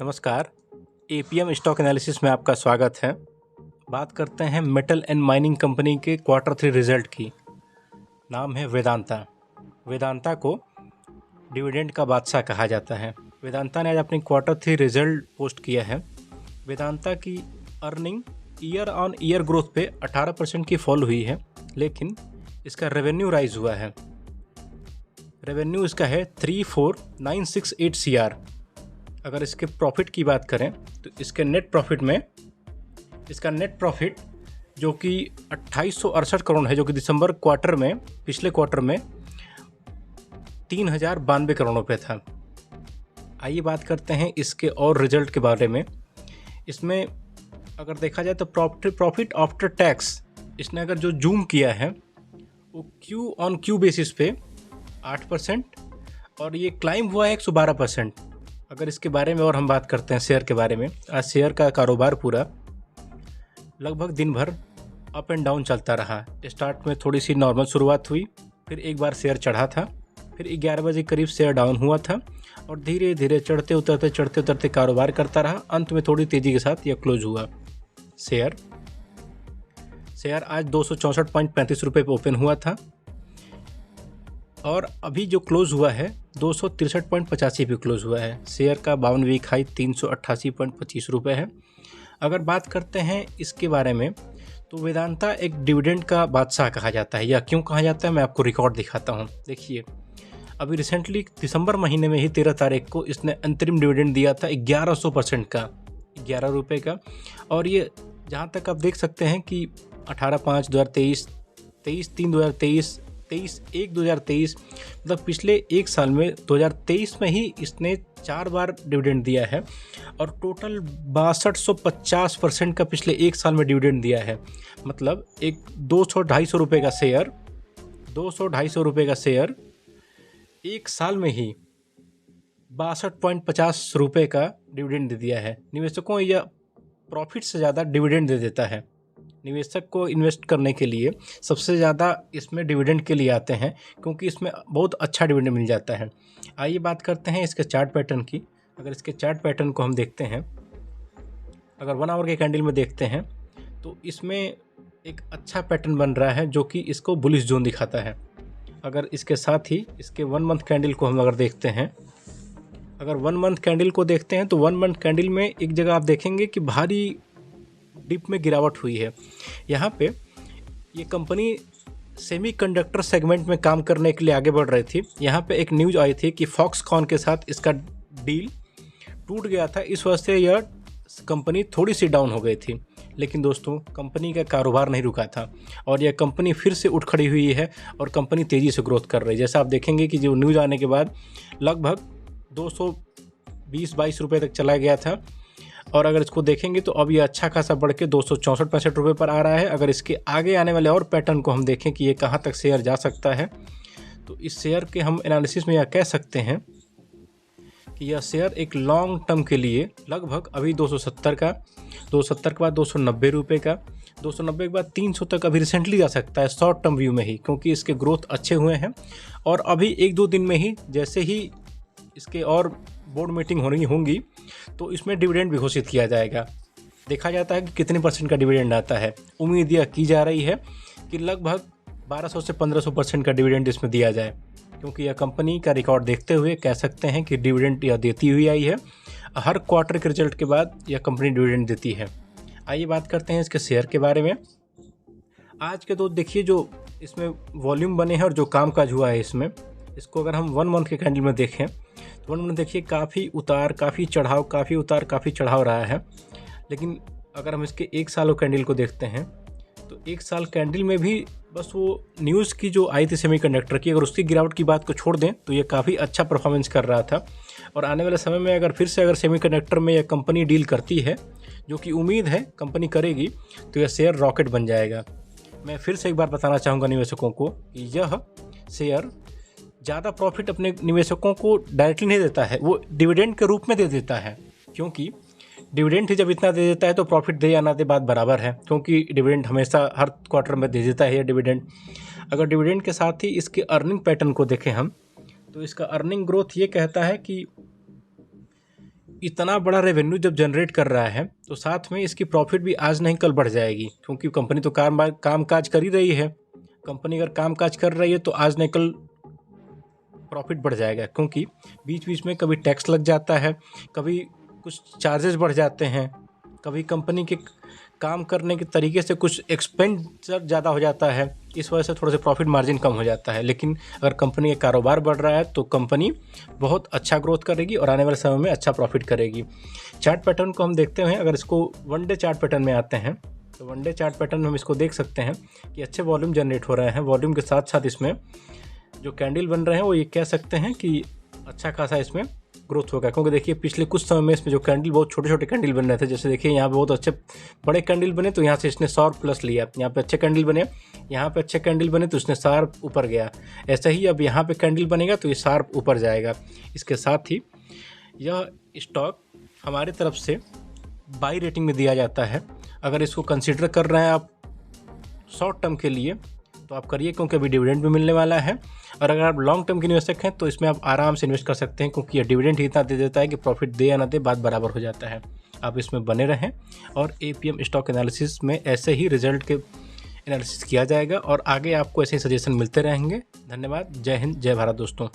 नमस्कार। APM stock analysis में आपका स्वागत है। बात करते हैं मेटल एंड माइनिंग कंपनी के Q3 रिजल्ट की। नाम है वेदांता। वेदांता को डिविडेंड का बादशाह कहा जाता है। वेदांता ने आज अपनी Q3 रिजल्ट पोस्ट किया है। वेदांता की earning year on year growth पे 18% की फॉल हुई है, लेकिन इसका रेवेन्यू राइज हुआ है। रेवेन्यू इसका है 34,968 CR। अगर इसके प्रॉफिट की बात करें तो इसके नेट प्रॉफिट में इसका नेट प्रॉफिट जो कि 2868 करोड़ है, जो कि दिसंबर क्वार्टर में पिछले क्वार्टर में 3092 करोड़ रुपये था। आइए बात करते हैं इसके और रिजल्ट के बारे में। इसमें अगर देखा जाए तो प्रॉफिट आफ्टर टैक्स इसने अगर जो जूम किया है वो क्यू ऑन क्यू बेसिस पे 8% और ये क्लाइम हुआ है 112%। अगर इसके बारे में और हम बात करते हैं शेयर के बारे में, आज शेयर का कारोबार पूरा लगभग दिन भर अप एंड डाउन चलता रहा। स्टार्ट में थोड़ी सी नॉर्मल शुरुआत हुई, फिर एक बार शेयर चढ़ा था, फिर 11 बजे करीब शेयर डाउन हुआ था और धीरे धीरे चढ़ते उतरते कारोबार करता रहा। अंत में थोड़ी तेज़ी के साथ यह क्लोज हुआ। शेयर आज 264.35 रुपये पर ओपन हुआ था और अभी जो क्लोज हुआ है 263.85 पे क्लोज हुआ है। शेयर का 52 वीक हाई 388.25 रुपये है। अगर बात करते हैं इसके बारे में तो वेदांता एक डिविडेंड का बादशाह कहा जाता है। या क्यों कहा जाता है, मैं आपको रिकॉर्ड दिखाता हूँ। देखिए, अभी रिसेंटली दिसंबर महीने में ही 13 तारीख को इसने अंतरिम डिविडेंड दिया था 1100% का, 11 रुपये का। और ये जहाँ तक आप देख सकते हैं कि 18/5/2023, 23/3/2023, 23/1/2023, मतलब पिछले एक साल में 2023 में ही इसने 4 बार डिविडेंड दिया है और टोटल 6250% का पिछले एक साल में डिविडेंड दिया है। मतलब एक 200-250 रुपये का शेयर 200-250 रुपये का शेयर एक साल में ही 62.50 रुपये का डिविडेंड दे दिया है। निवेशकों यह प्रॉफिट से ज़्यादा डिविडेंड दे देता है। निवेशक को इन्वेस्ट करने के लिए सबसे ज़्यादा इसमें डिविडेंड के लिए आते हैं, क्योंकि इसमें बहुत अच्छा डिविडेंड मिल जाता है। आइए बात करते हैं इसके चार्ट पैटर्न की। अगर इसके चार्ट पैटर्न को हम देखते हैं, अगर 1 आवर के कैंडल में देखते हैं तो इसमें एक अच्छा पैटर्न बन रहा है जो कि इसको बुलिश जोन दिखाता है। अगर इसके साथ ही इसके 1 मंथ कैंडल को हम अगर देखते हैं, अगर 1 मंथ कैंडल को देखते हैं तो 1 मंथ कैंडल में एक जगह आप देखेंगे कि भारी डिप में गिरावट हुई है। यहाँ पे ये कंपनी सेमीकंडक्टर सेगमेंट में काम करने के लिए आगे बढ़ रही थी। यहाँ पे एक न्यूज़ आई थी कि फॉक्सकॉन के साथ इसका डील टूट गया था, इस वजह से यह कंपनी थोड़ी सी डाउन हो गई थी। लेकिन दोस्तों, कंपनी का कारोबार नहीं रुका था और यह कंपनी फिर से उठ खड़ी हुई है और कंपनी तेज़ी से ग्रोथ कर रही है। जैसा आप देखेंगे कि जो न्यूज़ आने के बाद लगभग 220-22 रुपये तक चला गया था और अगर इसको देखेंगे तो अब ये अच्छा खासा बढ़ के 264-65 रुपये पर आ रहा है। अगर इसके आगे आने वाले और पैटर्न को हम देखें कि ये कहाँ तक शेयर जा सकता है, तो इस शेयर के हम एनालिसिस में यह कह सकते हैं कि यह शेयर एक लॉन्ग टर्म के लिए लगभग अभी 270 का, 270 के बाद 290 रुपये का, 290 के बाद 300 तक अभी रिसेंटली जा सकता है शॉर्ट टर्म व्यू में ही, क्योंकि इसके ग्रोथ अच्छे हुए हैं। और अभी 1-2 दिन में ही जैसे ही इसके और बोर्ड मीटिंग होंगी तो इसमें डिविडेंड भी घोषित किया जाएगा। देखा जाता है कि कितने % का डिविडेंड आता है। उम्मीद यह की जा रही है कि लगभग 1200 से 1500% का डिविडेंड इसमें दिया जाए, क्योंकि यह कंपनी का रिकॉर्ड देखते हुए कह सकते हैं कि डिविडेंड यह देती हुई आई है। हर क्वार्टर के रिजल्ट के बाद यह कंपनी डिविडेंड देती है। आइए बात करते हैं इसके शेयर के बारे में। आज के तो देखिए जो इसमें वॉल्यूम बने हैं और जो कामकाज हुआ है इसमें, इसको अगर हम 1 मंथ के कैंडल में देखें तो 1 मंथ देखिए काफ़ी उतार काफ़ी चढ़ाव रहा है। लेकिन अगर हम इसके 1 साल कैंडल को देखते हैं तो 1 साल कैंडल में भी बस वो न्यूज़ की जो आई थी सेमीकंडक्टर की, अगर उसकी गिरावट की बात को छोड़ दें तो ये काफ़ी अच्छा परफॉर्मेंस कर रहा था। और आने वाले समय में अगर फिर से अगर सेमीकंडक्टर में यह कंपनी डील करती है, जो कि उम्मीद है कंपनी करेगी, तो यह शेयर रॉकेट बन जाएगा। मैं फिर से एक बार बताना चाहूँगा निवेशकों को कि यह शेयर ज़्यादा प्रॉफिट अपने निवेशकों को डायरेक्टली नहीं देता है, वो डिविडेंड के रूप में दे देता है। क्योंकि डिविडेंड ही जब इतना दे देता है तो प्रॉफिट दे या ना दे बात बराबर है, क्योंकि डिविडेंड हमेशा हर क्वार्टर में दे देता है ये डिविडेंड। अगर डिविडेंड के साथ ही इसके अर्निंग पैटर्न को देखें हम, तो इसका अर्निंग ग्रोथ ये कहता है कि इतना बड़ा रेवेन्यू जब जनरेट कर रहा है तो साथ में इसकी प्रॉफिट भी आज नहीं कल बढ़ जाएगी, क्योंकि कंपनी तो काम काज कर ही रही है। कंपनी अगर काम काज कर रही है तो आज नहीं कल प्रॉफिट बढ़ जाएगा, क्योंकि बीच बीच में कभी टैक्स लग जाता है, कभी कुछ चार्जेस बढ़ जाते हैं, कभी कंपनी के काम करने के तरीके से कुछ एक्सपेंडिचर ज़्यादा हो जाता है, इस वजह से थोड़ा सा प्रॉफिट मार्जिन कम हो जाता है। लेकिन अगर कंपनी का कारोबार बढ़ रहा है तो कंपनी बहुत अच्छा ग्रोथ करेगी और आने वाले समय में अच्छा प्रॉफिट करेगी। चार्ट पैटर्न को हम देखते हैं, अगर इसको वन डे चार्ट पैटर्न में आते हैं तो वन डे चार्ट पैटर्न में हम इसको देख सकते हैं कि अच्छे वॉल्यूम जनरेट हो रहे हैं। वॉल्यूम के साथ साथ इसमें जो कैंडल बन रहे हैं वो ये कह सकते हैं कि अच्छा खासा इसमें ग्रोथ होगा, क्योंकि देखिए पिछले कुछ समय में इसमें जो कैंडल बहुत छोटे छोटे कैंडल बन रहे थे, जैसे देखिए यहाँ पे बहुत अच्छे बड़े कैंडल बने तो यहाँ से इसने 100 प्लस लिया, यहाँ पे अच्छे कैंडल बने, यहाँ पे अच्छे कैंडल बने तो इसने शार्प ऊपर गया। ऐसा ही अब यहाँ पे कैंडल बनेगा तो ये शार्प ऊपर जाएगा। इसके साथ ही यह स्टॉक हमारी तरफ से बाई रेटिंग में दिया जाता है। अगर इसको कंसिडर कर रहे हैं आप शॉर्ट टर्म के लिए तो आप करिए, क्योंकि अभी डिविडेंड भी मिलने वाला है। और अगर आप लॉन्ग टर्म के निवेशक हैं तो इसमें आप आराम से इन्वेस्ट कर सकते हैं, क्योंकि ये डिविडेंड ही इतना दे देता है कि प्रॉफिट दे या ना दे बात बराबर हो जाता है। आप इसमें बने रहें और APM स्टॉक एनालिसिस में ऐसे ही रिजल्ट के एनालिसिस किया जाएगा और आगे आपको ऐसे ही सजेशन मिलते रहेंगे। धन्यवाद। जय हिंद, जय भारत दोस्तों।